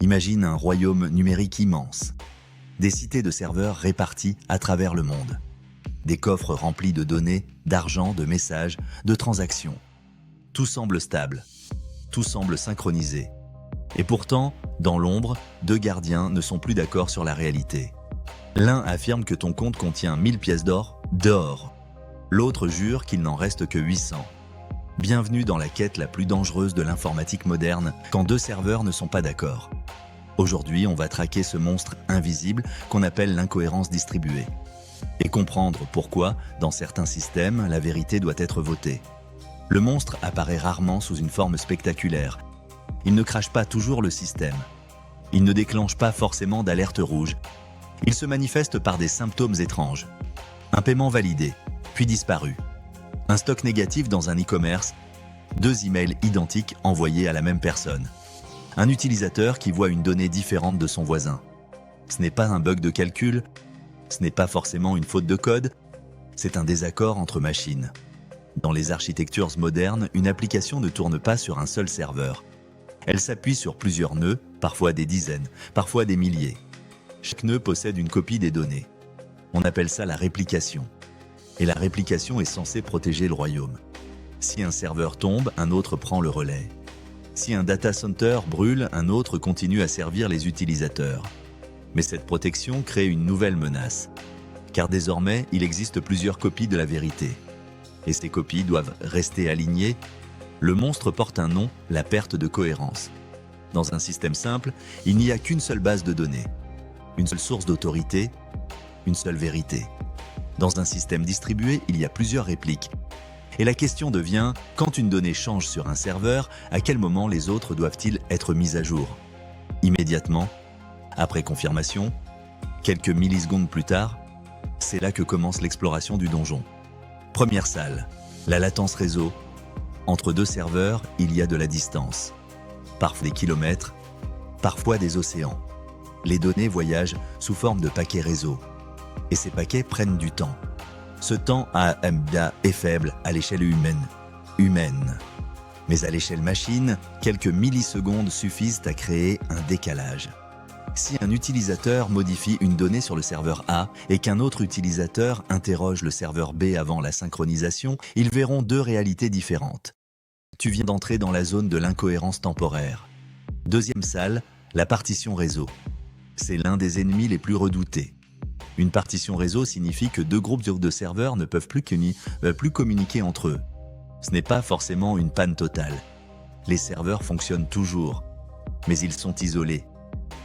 Imagine un royaume numérique immense. Des cités de serveurs répartis à travers le monde. Des coffres remplis de données, d'argent, de messages, de transactions. Tout semble stable. Tout semble synchronisé. Et pourtant, dans l'ombre, deux gardiens ne sont plus d'accord sur la réalité. L'un affirme que ton compte contient 1000 pièces d'or. L'autre jure qu'il n'en reste que 800. Bienvenue dans la quête la plus dangereuse de l'informatique moderne, quand deux serveurs ne sont pas d'accord. Aujourd'hui, on va traquer ce monstre invisible qu'on appelle l'incohérence distribuée. Et comprendre pourquoi, dans certains systèmes, la vérité doit être votée. Le monstre apparaît rarement sous une forme spectaculaire. Il ne crache pas toujours le système. Il ne déclenche pas forcément d'alerte rouge. Il se manifeste par des symptômes étranges. Un paiement validé, puis disparu. Un stock négatif dans un e-commerce. 2 emails identiques envoyés à la même personne. Un utilisateur qui voit une donnée différente de son voisin. Ce n'est pas un bug de calcul, ce n'est pas forcément une faute de code, c'est un désaccord entre machines. Dans les architectures modernes, une application ne tourne pas sur un seul serveur. Elle s'appuie sur plusieurs nœuds, parfois des dizaines, parfois des milliers. Chaque nœud possède une copie des données. On appelle ça la réplication. Et la réplication est censée protéger le royaume. Si un serveur tombe, un autre prend le relais. Si un data center brûle, un autre continue à servir les utilisateurs. Mais cette protection crée une nouvelle menace. Car désormais, il existe plusieurs copies de la vérité. Et ces copies doivent rester alignées. Le monstre porte un nom, la perte de cohérence. Dans un système simple, il n'y a qu'une seule base de données. Une seule source d'autorité, une seule vérité. Dans un système distribué, il y a plusieurs répliques. Et la question devient, quand une donnée change sur un serveur, à quel moment les autres doivent-ils être mis à jour? Immédiatement? Après confirmation? Quelques millisecondes plus tard? C'est là que commence l'exploration du donjon. Première salle, la latence réseau. Entre deux serveurs, il y a de la distance. Parfois des kilomètres, parfois des océans. Les données voyagent sous forme de paquets réseau. Et ces paquets prennent du temps. Ce temps est faible à l'échelle humaine. Mais à l'échelle machine, quelques millisecondes suffisent à créer un décalage. Si un utilisateur modifie une donnée sur le serveur A et qu'un autre utilisateur interroge le serveur B avant la synchronisation, ils verront deux réalités différentes. Tu viens d'entrer dans la zone de l'incohérence temporaire. Deuxième salle, la partition réseau. C'est l'un des ennemis les plus redoutés. Une partition réseau signifie que deux groupes de serveurs ne peuvent plus communiquer entre eux. Ce n'est pas forcément une panne totale. Les serveurs fonctionnent toujours, mais ils sont isolés.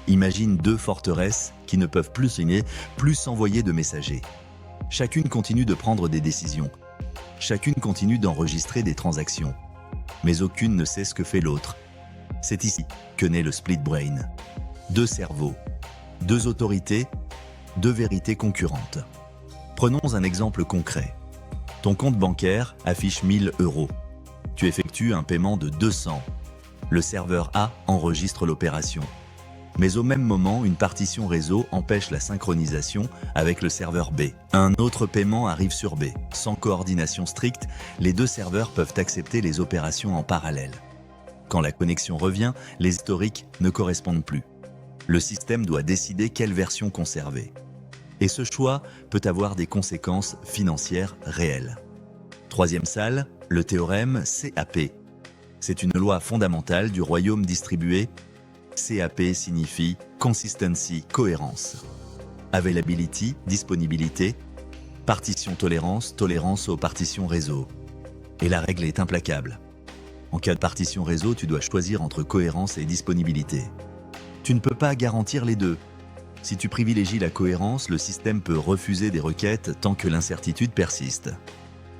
Imagine deux forteresses qui ne peuvent plus s'envoyer de messagers. Chacune continue de prendre des décisions. Chacune continue d'enregistrer des transactions. Mais aucune ne sait ce que fait l'autre. C'est ici que naît le split brain. Deux cerveaux, deux autorités, deux vérités concurrentes. Prenons un exemple concret. Ton compte bancaire affiche 1000 €. Tu effectues un paiement de 200. Le serveur A enregistre l'opération. Mais au même moment, une partition réseau empêche la synchronisation avec le serveur B. Un autre paiement arrive sur B. Sans coordination stricte, les deux serveurs peuvent accepter les opérations en parallèle. Quand la connexion revient, les historiques ne correspondent plus. Le système doit décider quelle version conserver. Et ce choix peut avoir des conséquences financières réelles. Troisième salle, le théorème CAP. C'est une loi fondamentale du royaume distribué. CAP signifie Consistency, cohérence. Availability, disponibilité. Partition, tolérance, tolérance aux partitions réseau. Et la règle est implacable. En cas de partition réseau, tu dois choisir entre cohérence et disponibilité. Tu ne peux pas garantir les deux. Si tu privilégies la cohérence, le système peut refuser des requêtes tant que l'incertitude persiste.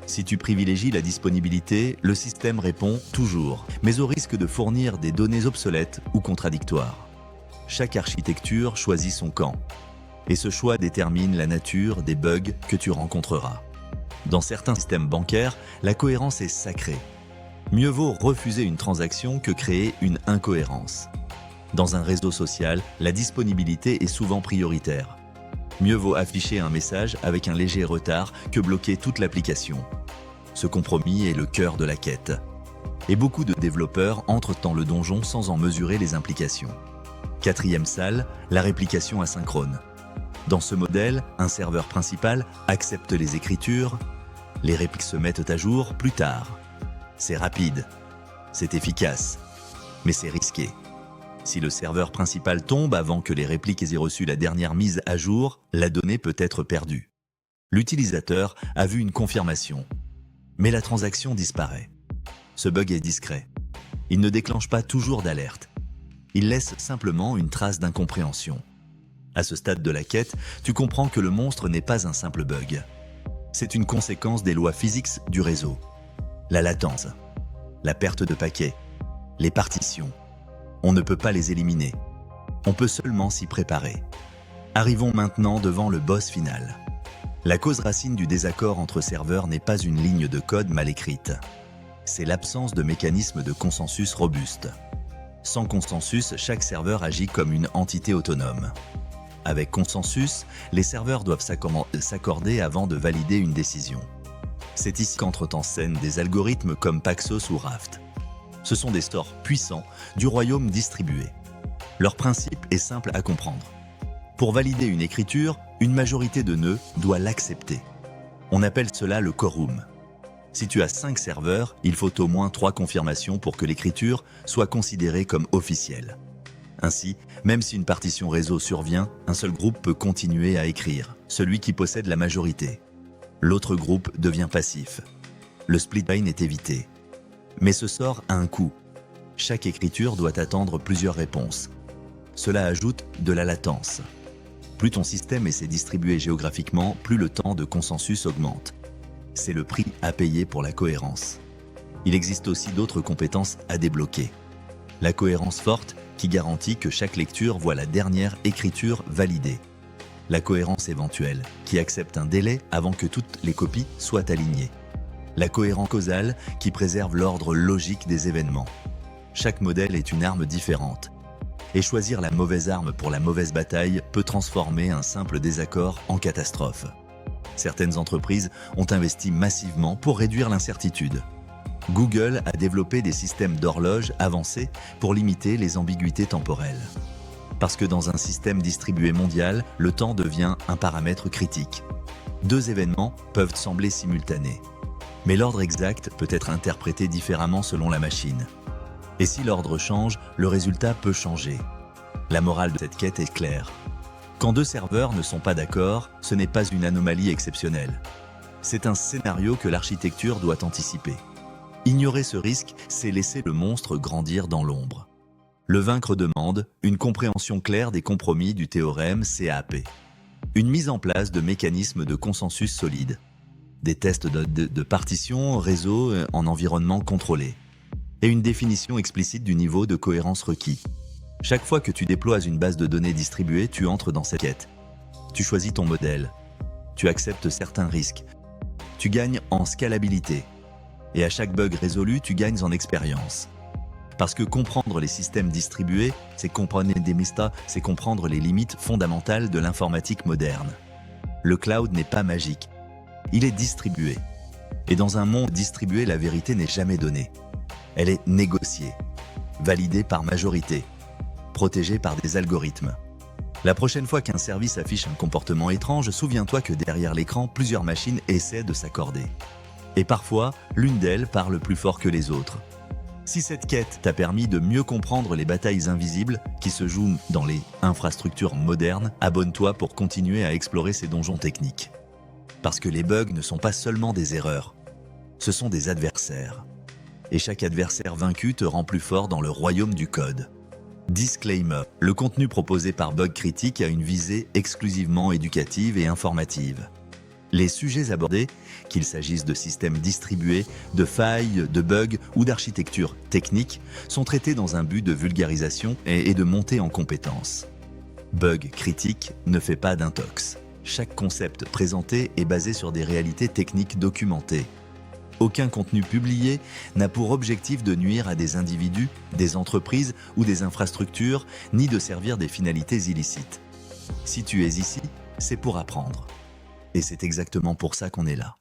Si tu privilégies la disponibilité, le système répond toujours, mais au risque de fournir des données obsolètes ou contradictoires. Chaque architecture choisit son camp, et ce choix détermine la nature des bugs que tu rencontreras. Dans certains systèmes bancaires, la cohérence est sacrée. Mieux vaut refuser une transaction que créer une incohérence. Dans un réseau social, la disponibilité est souvent prioritaire. Mieux vaut afficher un message avec un léger retard que bloquer toute l'application. Ce compromis est le cœur de la quête. Et beaucoup de développeurs entrent dans le donjon sans en mesurer les implications. Quatrième salle, la réplication asynchrone. Dans ce modèle, un serveur principal accepte les écritures, les répliques se mettent à jour plus tard. C'est rapide, c'est efficace, mais c'est risqué. Si le serveur principal tombe avant que les répliques aient reçu la dernière mise à jour, la donnée peut être perdue. L'utilisateur a vu une confirmation, mais la transaction disparaît. Ce bug est discret. Il ne déclenche pas toujours d'alerte. Il laisse simplement une trace d'incompréhension. À ce stade de la quête, tu comprends que le monstre n'est pas un simple bug. C'est une conséquence des lois physiques du réseau. La latence, la perte de paquets, les partitions. On ne peut pas les éliminer. On peut seulement s'y préparer. Arrivons maintenant devant le boss final. La cause racine du désaccord entre serveurs n'est pas une ligne de code mal écrite. C'est l'absence de mécanisme de consensus robuste. Sans consensus, chaque serveur agit comme une entité autonome. Avec consensus, les serveurs doivent s'accorder avant de valider une décision. C'est ici qu'entrent en scène des algorithmes comme Paxos ou Raft. Ce sont des stores puissants du royaume distribué. Leur principe est simple à comprendre. Pour valider une écriture, une majorité de nœuds doit l'accepter. On appelle cela le quorum. Si tu as 5 serveurs, il faut au moins 3 confirmations pour que l'écriture soit considérée comme officielle. Ainsi, même si une partition réseau survient, un seul groupe peut continuer à écrire, celui qui possède la majorité. L'autre groupe devient passif. Le split brain est évité. Mais ce sort a un coût. Chaque écriture doit attendre plusieurs réponses. Cela ajoute de la latence. Plus ton système essaie distribué géographiquement, plus le temps de consensus augmente. C'est le prix à payer pour la cohérence. Il existe aussi d'autres compétences à débloquer. La cohérence forte, qui garantit que chaque lecture voit la dernière écriture validée. La cohérence éventuelle, qui accepte un délai avant que toutes les copies soient alignées. La cohérence causale, qui préserve l'ordre logique des événements. Chaque modèle est une arme différente. Et choisir la mauvaise arme pour la mauvaise bataille peut transformer un simple désaccord en catastrophe. Certaines entreprises ont investi massivement pour réduire l'incertitude. Google a développé des systèmes d'horloge avancés pour limiter les ambiguïtés temporelles. Parce que dans un système distribué mondial, le temps devient un paramètre critique. 2 événements peuvent sembler simultanés. Mais l'ordre exact peut être interprété différemment selon la machine. Et si l'ordre change, le résultat peut changer. La morale de cette quête est claire. Quand 2 serveurs ne sont pas d'accord, ce n'est pas une anomalie exceptionnelle. C'est un scénario que l'architecture doit anticiper. Ignorer ce risque, c'est laisser le monstre grandir dans l'ombre. Le vaincre demande une compréhension claire des compromis du théorème CAP. Une mise en place de mécanismes de consensus solides. Des tests de partition réseau en environnement contrôlé. Et une définition explicite du niveau de cohérence requis. Chaque fois que tu déploies une base de données distribuée, tu entres dans cette quête. Tu choisis ton modèle. Tu acceptes certains risques. Tu gagnes en scalabilité. Et à chaque bug résolu, tu gagnes en expérience. Parce que comprendre les systèmes distribués, c'est comprendre les limites fondamentales de l'informatique moderne. Le cloud n'est pas magique. Il est distribué. Et dans un monde distribué, la vérité n'est jamais donnée. Elle est négociée, validée par majorité, protégée par des algorithmes. La prochaine fois qu'un service affiche un comportement étrange, souviens-toi que derrière l'écran, plusieurs machines essaient de s'accorder. Et parfois, l'une d'elles parle plus fort que les autres. Si cette quête t'a permis de mieux comprendre les batailles invisibles qui se jouent dans les infrastructures modernes, abonne-toi pour continuer à explorer ces donjons techniques. Parce que les bugs ne sont pas seulement des erreurs, ce sont des adversaires. Et chaque adversaire vaincu te rend plus fort dans le royaume du code. Disclaimer, le contenu proposé par Bug Critique a une visée exclusivement éducative et informative. Les sujets abordés, qu'il s'agisse de systèmes distribués, de failles, de bugs ou d'architecture technique, sont traités dans un but de vulgarisation et de montée en compétences. Bug Critique ne fait pas d'intox. Chaque concept présenté est basé sur des réalités techniques documentées. Aucun contenu publié n'a pour objectif de nuire à des individus, des entreprises ou des infrastructures, ni de servir des finalités illicites. Si tu es ici, c'est pour apprendre. Et c'est exactement pour ça qu'on est là.